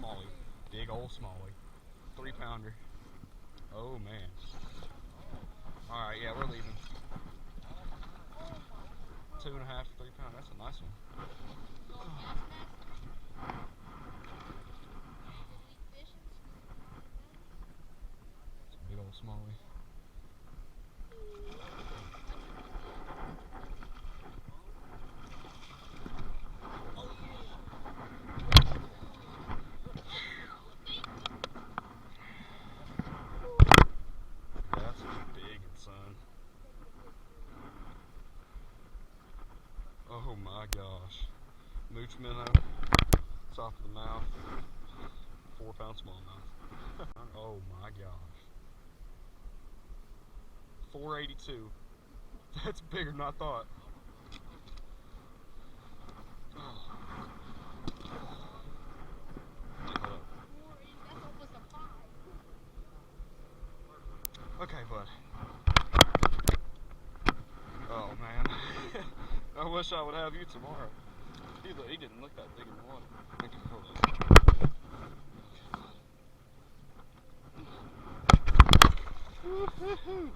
Smallie. Big old Smallie. 3-pounder. Oh man. Alright, yeah, we're leaving. 2.5 to 3 pound. That's a nice one. It's a big old Smallie. That's big and son. Oh my gosh. Mooch Minnow. Top of the mouth. 4-pound smallmouth. Oh my gosh. 482. That's bigger than I thought. Okay, bud. Oh man. I wish I would have you tomorrow. He didn't look that big in the water. Woo-hoo-hoo.